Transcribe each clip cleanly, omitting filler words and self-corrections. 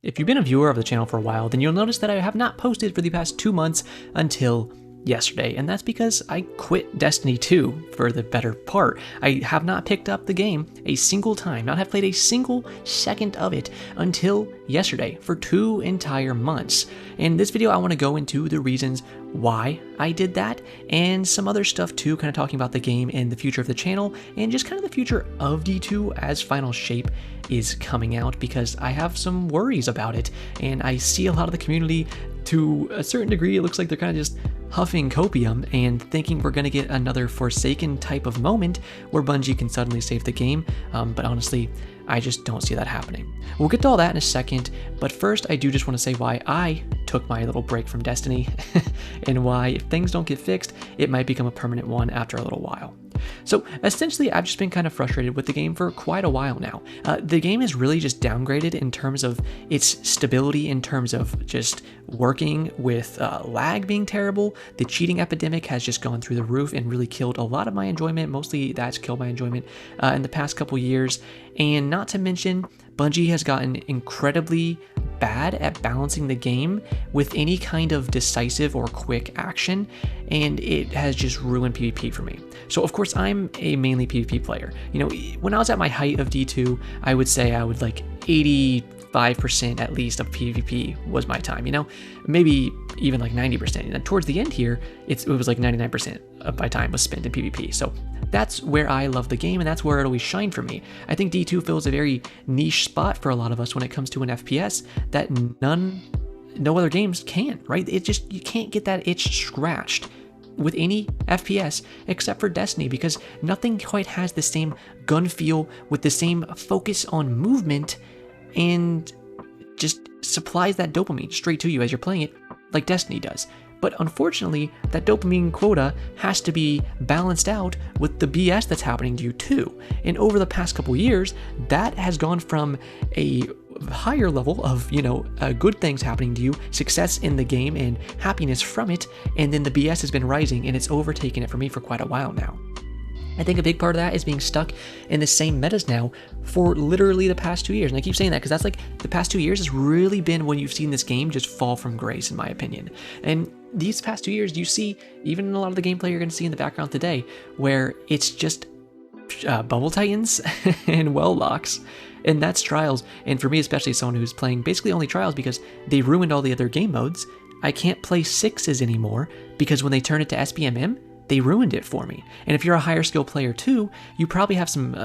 If you've been a viewer of the channel for a while, then you'll notice that I have not posted for the past 2 months until yesterday, and that's because I quit Destiny 2 for the better part. I have not picked up the game a single time, not have played a single second of it until yesterday for 2 entire months. In this video, I want to go into the reasons why I did that and some other stuff too, kind of talking about the game and the future of the channel and just kind of the future of D2 as Final Shape is coming out, because I have some worries about it and I see a lot of the community, to a certain degree, it looks like they're kind of just huffing copium and thinking we're going to get another Forsaken type of moment where Bungie can suddenly save the game, but honestly, I just don't see that happening. We'll get to all that in a second, but first I do just want to say why I took my little break from Destiny and why, if things don't get fixed, it might become a permanent one after a little while. So essentially, I've just been kind of frustrated with the game for quite a while now. The game is really just downgraded in terms of its stability, in terms of just working with lag being terrible. The cheating epidemic has just gone through the roof and really killed a lot of my enjoyment. Mostly that's killed my enjoyment in the past couple years. And not to mention, Bungie has gotten incredibly bad at balancing the game with any kind of decisive or quick action, and it has just ruined PvP for me. So of course I'm a mainly PvP player. You know, when I was at my height of D2, I would say I would like 85% at least of PvP was my time, you know, maybe even like 90%. And towards the end here, it was like 99% of my time was spent in PvP. So that's where I love the game, and that's where it always shined for me. I think D2 fills a very niche spot for a lot of us when it comes to an FPS that no other games can, right? It just, you can't get that itch scratched with any FPS except for Destiny, because nothing quite has the same gun feel with the same focus on movement and just supplies that dopamine straight to you as you're playing it like Destiny does. But unfortunately, that dopamine quota has to be balanced out with the BS that's happening to you too. And over the past couple years, that has gone from a higher level of, you know, good things happening to you, success in the game and happiness from it, and then the BS has been rising and it's overtaken it for me for quite a while now. I think a big part of that is being stuck in the same metas now for literally the past 2 years. And I keep saying that because that's like the past 2 years has really been when you've seen this game just fall from grace, in my opinion. And these past 2 years, you see, even in a lot of the gameplay you're going to see in the background today, where it's just Bubble Titans and Well Locks, and that's Trials. And for me, especially someone who's playing basically only Trials because they ruined all the other game modes, I can't play Sixes anymore because when they turn it to SBMM, they ruined it for me. And if you're a higher skill player too, you probably have some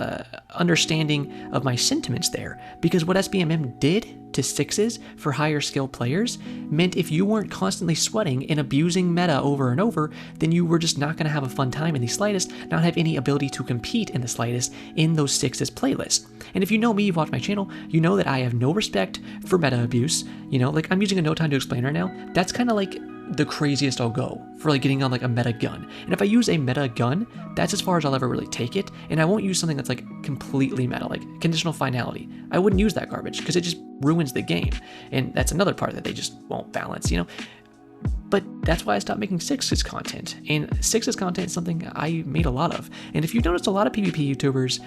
understanding of my sentiments there, because what SBMM did to Sixes for higher skill players meant if you weren't constantly sweating and abusing meta over and over, then you were just not going to have a fun time in the slightest, not have any ability to compete in the slightest in those Sixes playlists. And if you know me, you've watched my channel, you know that I have no respect for meta abuse. You know, like I'm using a no time to explain right now. That's kind of like the craziest I'll go for like getting on like a meta gun. And if I use a meta gun, that's as far as I'll ever really take it. And I won't use something that's like completely meta, like conditional finality. I wouldn't use that garbage because it just ruins the game. And that's another part that they just won't balance, you know? But that's why I stopped making Sixes content. And Sixes content is something I made a lot of. And if you've noticed, a lot of PvP YouTubers,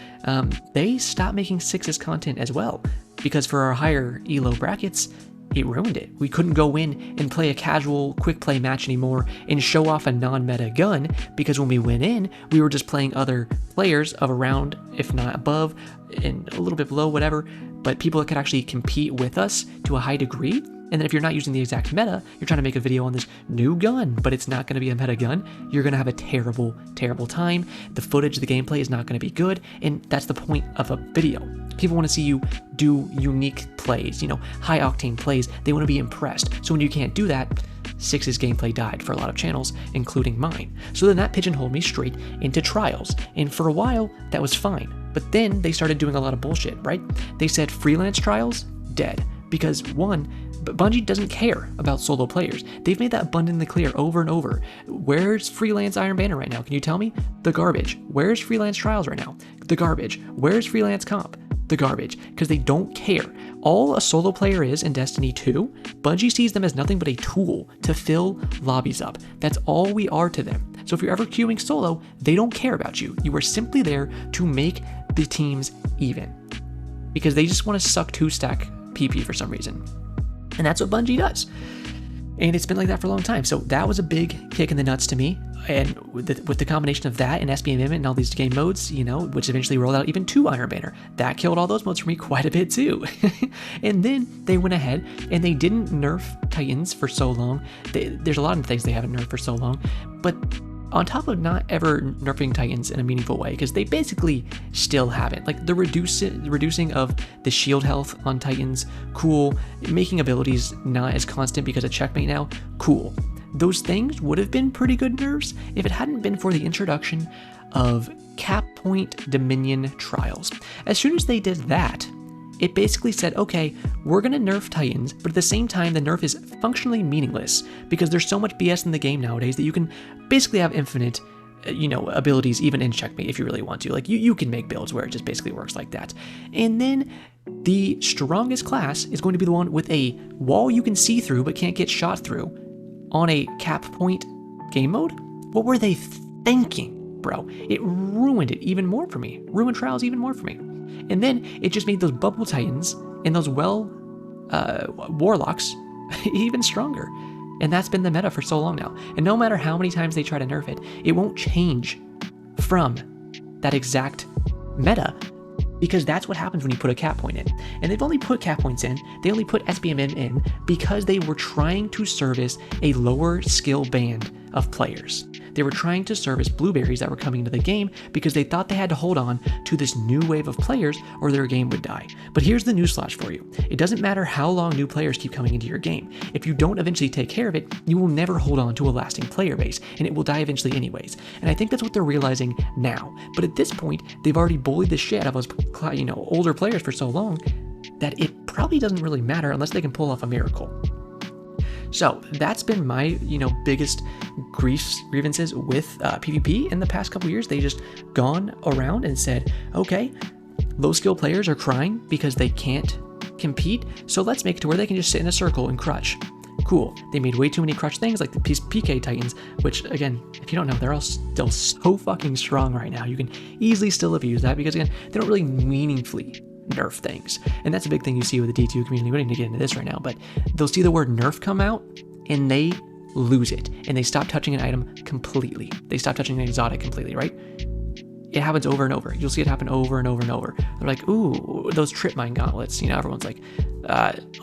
they stopped making Sixes content as well, because for our higher elo brackets, it ruined it. We couldn't go in and play a casual quick play match anymore and show off a non-meta gun, because when we went in, we were just playing other players of around, if not above, and a little bit below, whatever, but people that could actually compete with us to a high degree. And then if you're not using the exact meta, you're trying to make a video on this new gun, but it's not going to be a meta gun, you're going to have a terrible, terrible time. The footage, the gameplay is not going to be good, and that's the point of a video. People want to see you do unique plays, you know, high octane plays. They want to be impressed. So when you can't do that, Sixes gameplay died for a lot of channels, including mine. So then that pigeonholed me straight into Trials. And for a while, that was fine. But then they started doing a lot of bullshit, right? They said freelance Trials, dead. Because one, Bungie doesn't care about solo players. They've made that abundantly clear over and over. Where's freelance Iron Banner right now? Can you tell me? The garbage. Where's freelance Trials right now? The garbage. Where's freelance comp? The garbage. Because they don't care. All a solo player is in Destiny 2, Bungie sees them as nothing but a tool to fill lobbies up. That's all we are to them. So if you're ever queuing solo, they don't care about you. You are simply there to make the teams even, because they just want to suck 2-stack PP for some reason. And that's what Bungie does. And it's been like that for a long time. So that was a big kick in the nuts to me. And with the combination of that and SBMM and all these game modes, which eventually rolled out even to Iron Banner, that killed all those modes for me quite a bit too. And then they went ahead and they didn't nerf Titans for so long. There's a lot of things they haven't nerfed for so long. But on top of not ever nerfing Titans in a meaningful way, because they basically still haven't. Like the reducing of the shield health on Titans, cool. Making abilities not as constant because of checkmate now, cool. Those things would have been pretty good nerfs if it hadn't been for the introduction of cap point Dominion trials. As soon as they did that, it basically said, okay, we're going to nerf Titans, but at the same time, the nerf is functionally meaningless because there's so much BS in the game nowadays that you can basically have infinite, abilities even in checkmate if you really want to. Like you can make builds where it just basically works like that. And then the strongest class is going to be the one with a wall you can see through but can't get shot through on a cap point game mode. What were they thinking, bro? It ruined it even more for me. Ruined trials even more for me. And then it just made those bubble titans and those warlocks even stronger. And that's been the meta for so long now. And no matter how many times they try to nerf it, it won't change from that exact meta, because that's what happens when you put a cap point in. And they've only put cap points in, they only put SBMM in because they were trying to service a lower skill band of players. They were trying to service blueberries that were coming into the game because they thought they had to hold on to this new wave of players or their game would die. But here's the newsflash for you. It doesn't matter how long new players keep coming into your game. If you don't eventually take care of it, you will never hold on to a lasting player base, and it will die eventually anyways. And I think that's what they're realizing now. But at this point, they've already bullied the shit out of us, older players for so long that it probably doesn't really matter unless they can pull off a miracle. So that's been my, biggest grievances with PvP in the past couple years. They just gone around and said, okay, low skill players are crying because they can't compete. So let's make it to where they can just sit in a circle and crutch. Cool. They made way too many crutch things like the PK Titans, which again, if you don't know, they're all still so fucking strong right now. You can easily still abuse that because again, they don't really meaningfully nerf things. And that's a big thing you see with the D2 community. We don't need to get into this right now, but they'll see the word nerf come out and they lose it and they stop touching an item completely. They stop touching an exotic completely, right? It happens over and over. You'll see it happen over and over and over. They're like, ooh, those trip mine gauntlets. Everyone's like,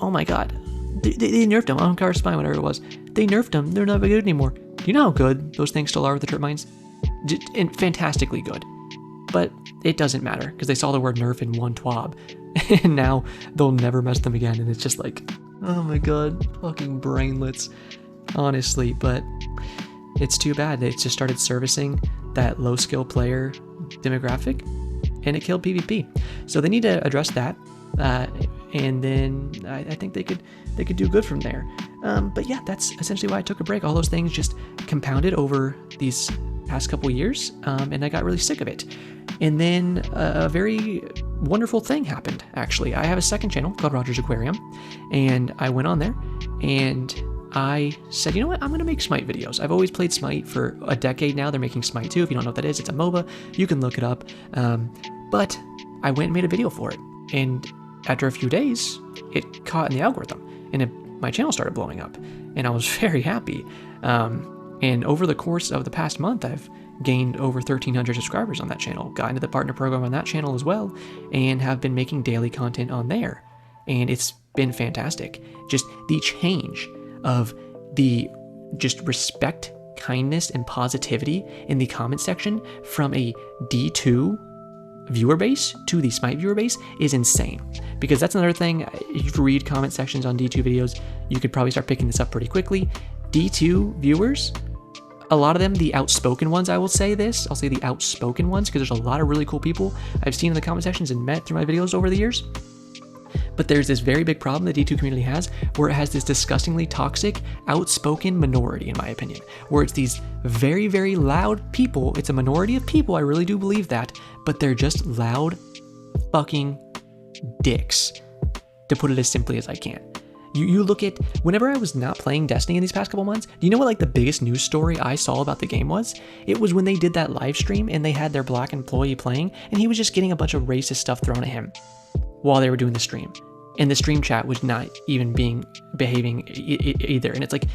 oh my god, they nerfed them. Ahamkara Spine, whatever it was. They nerfed them. They're not good anymore. Do you know how good those things still are with the trip mines? And fantastically good. But it doesn't matter because they saw the word nerf in one twab and now they'll never mess them again. And it's just like, oh my god, fucking brainlets, honestly. But it's too bad. They just started servicing that low skill player demographic and it killed PvP. So they need to address that. And then I think they could do good from there. But yeah, that's essentially why I took a break. All those things just compounded over these past couple years, and I got really sick of it. And then a very wonderful thing happened, actually. I have a second channel called Roger's Aquarium, and I went on there and I said, you know what, I'm going to make Smite videos. I've always played Smite for a decade now. They're making Smite 2. If you don't know what that is, it's a MOBA. You can look it up. But I went and made a video for it. And after a few days, it caught in the algorithm and my channel started blowing up. And I was very happy. And over the course of the past month, I've gained over 1,300 subscribers on that channel, got into the partner program on that channel as well, and have been making daily content on there. And it's been fantastic. Just the change of the just respect, kindness, and positivity in the comment section from a D2 viewer base to the Smite viewer base is insane. Because that's another thing, if you read comment sections on D2 videos, you could probably start picking this up pretty quickly. D2 viewers, a lot of them, the outspoken ones, I'll say the outspoken ones, because there's a lot of really cool people I've seen in the comment sections and met through my videos over the years. But there's this very big problem the D2 community has, where it has this disgustingly toxic, outspoken minority, in my opinion, where it's these very, very loud people. It's a minority of people, I really do believe that, but they're just loud fucking dicks, to put it as simply as I can. You look at, whenever I was not playing Destiny in these past couple months, do you know what the biggest news story I saw about the game was? It was when they did that live stream and they had their black employee playing and he was just getting a bunch of racist stuff thrown at him while they were doing the stream. And the stream chat was not even being behaving either. And it's like,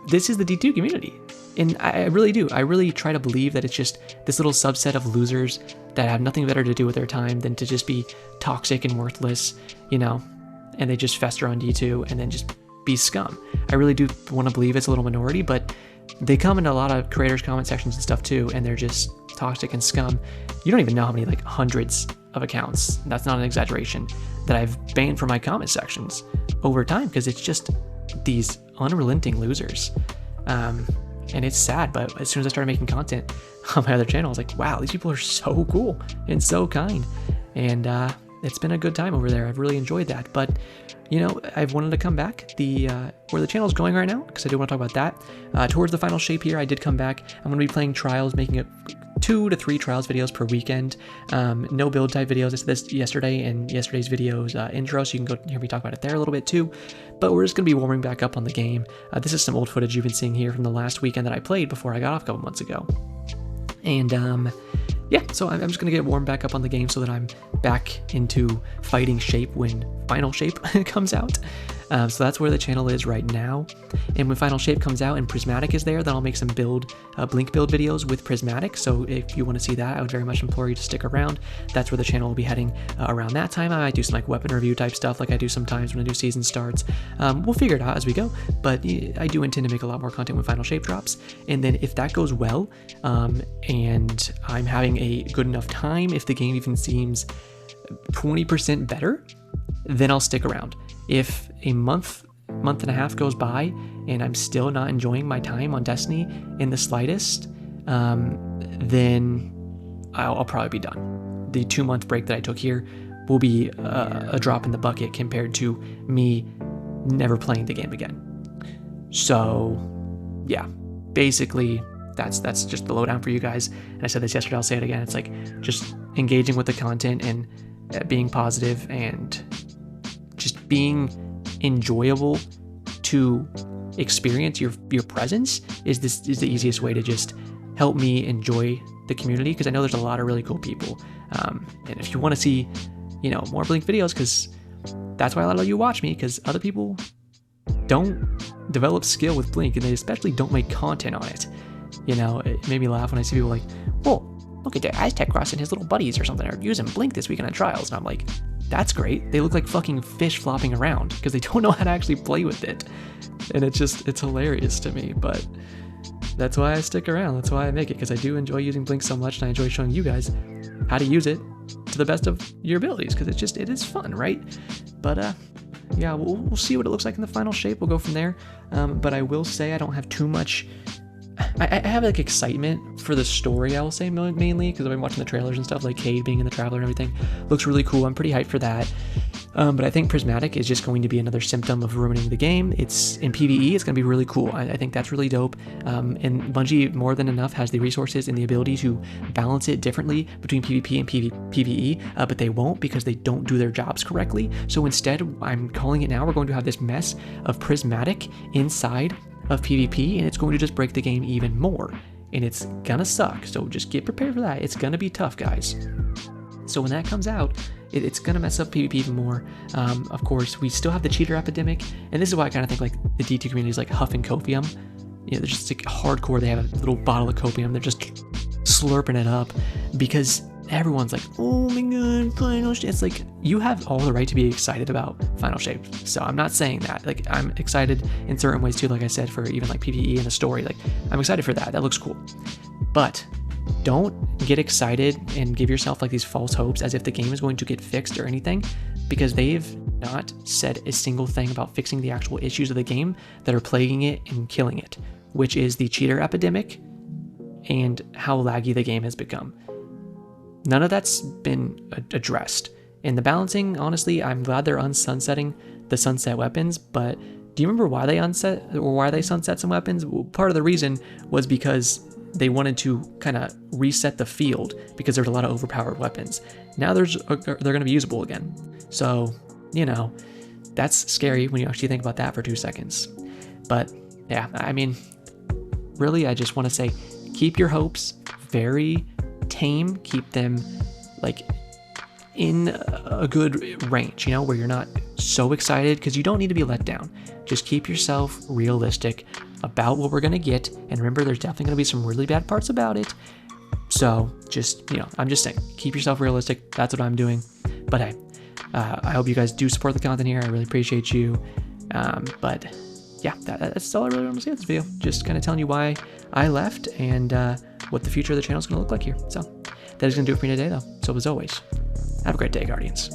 this is the D2 community. And I really do. I really try to believe that it's just this little subset of losers that have nothing better to do with their time than to just be toxic and worthless, and they just fester on D2 and then just be scum. I really do want to believe it's a little minority, but they come into a lot of creators' comment sections and stuff too, and they're just toxic and scum. You don't even know how many hundreds of accounts, that's not an exaggeration, that I've banned from my comment sections over time because it's just these unrelenting losers. And it's sad, but as soon as I started making content on my other channel, I was like, wow, these people are so cool and so kind. And it's been a good time over there. I've really enjoyed that. But, I've wanted to come back. Where the channel is going right now, because I do want to talk about that. Towards the final shape here, I did come back. I'm going to be playing trials, making 2 to 3 trials videos per weekend. No build type videos. It's this yesterday and yesterday's videos intro, so you can go hear me talk about it there a little bit too. But we're just going to be warming back up on the game. This is some old footage you've been seeing here from the last weekend that I played before I got off a couple months ago. And yeah, so I'm just going to get warmed back up on the game so that I'm back into fighting shape when Final Shape comes out. So that's where the channel is right now. And when Final Shape comes out and Prismatic is there, then I'll make some Blink build videos with Prismatic. So if you want to see that, I would very much implore you to stick around. That's where the channel will be heading around that time. I might do some weapon review type stuff like I do sometimes when a new season starts. We'll figure it out as we go, but I do intend to make a lot more content when Final Shape drops. And then if that goes well, and I'm having a good enough time, if the game even seems 20% better, then I'll stick around. If a month and a half goes by and I'm still not enjoying my time on Destiny in the slightest, then I'll probably be done. The 2-month break that I took here will be a drop in the bucket compared to me never playing the game again. So yeah, basically that's just the lowdown for you guys. And I said this yesterday, I'll say it again. It's just engaging with the content and being positive and just being enjoyable to experience your presence is the easiest way to just help me enjoy the community, because I know there's a lot of really cool people. And if you want to see, more Blink videos, because that's why a lot of you watch me, because other people don't develop skill with Blink, and they especially don't make content on it. It made me laugh when I see people like, whoa, look at that Aztec Cross and his little buddies or something are using Blink this weekend on trials. And I'm like, that's great. They look like fucking fish flopping around because they don't know how to actually play with it. And it's hilarious to me, but that's why I stick around. That's why I make it, because I do enjoy using Blink so much, and I enjoy showing you guys how to use it to the best of your abilities, because it is fun, right? But yeah, we'll see what it looks like in the Final Shape. We'll go from there. But I will say I don't have too much. I have excitement for the story, I will say, mainly because I've been watching the trailers and stuff, like Cade being in the Traveler and everything. Looks really cool. I'm pretty hyped for that. But I think Prismatic is just going to be another symptom of ruining the game. It's in PvE, it's going to be really cool. I think that's really dope. And Bungie, more than enough, has the resources and the ability to balance it differently between PvP and PvE, but they won't, because they don't do their jobs correctly. So instead, I'm calling it now, we're going to have this mess of Prismatic inside of PvP, and it's going to just break the game even more, and it's gonna suck. So just get prepared for that. It's gonna be tough, guys. So when that comes out, it's gonna mess up PvP even more. Of course, we still have the cheater epidemic, and this is why I kind of think the D2 community is huffing copium. They're just hardcore. They have a little bottle of copium. They're just slurping it up because everyone's like, oh my god, Final Shape. It's you have all the right to be excited about Final Shape. So I'm not saying that. I'm excited in certain ways too, like I said, for even PvE and the story. I'm excited for that. That looks cool. But don't get excited and give yourself these false hopes as if the game is going to get fixed or anything, because they've not said a single thing about fixing the actual issues of the game that are plaguing it and killing it, which is the cheater epidemic and how laggy the game has become. None of that's been addressed. In the balancing, honestly, I'm glad they're unsunsetting the sunset weapons, but do you remember why they sunset some weapons? Well, part of the reason was because they wanted to kind of reset the field because there's a lot of overpowered weapons. Now they're going to be usable again. So, that's scary when you actually think about that for 2 seconds. But yeah, really, I just want to say, keep your hopes very tame, keep them in a good range, you know, where you're not so excited, because you don't need to be let down. Just keep yourself realistic about what we're going to get. And remember, there's definitely going to be some really bad parts about it. So just, I'm just saying, keep yourself realistic. That's what I'm doing. But hey, I hope you guys do support the content here. I really appreciate you. But yeah, that's all I really want to say in this video. Just kind of telling you why I left and what the future of the channel is going to look like here. So that is going to do it for me today, though. So as always, have a great day, Guardians.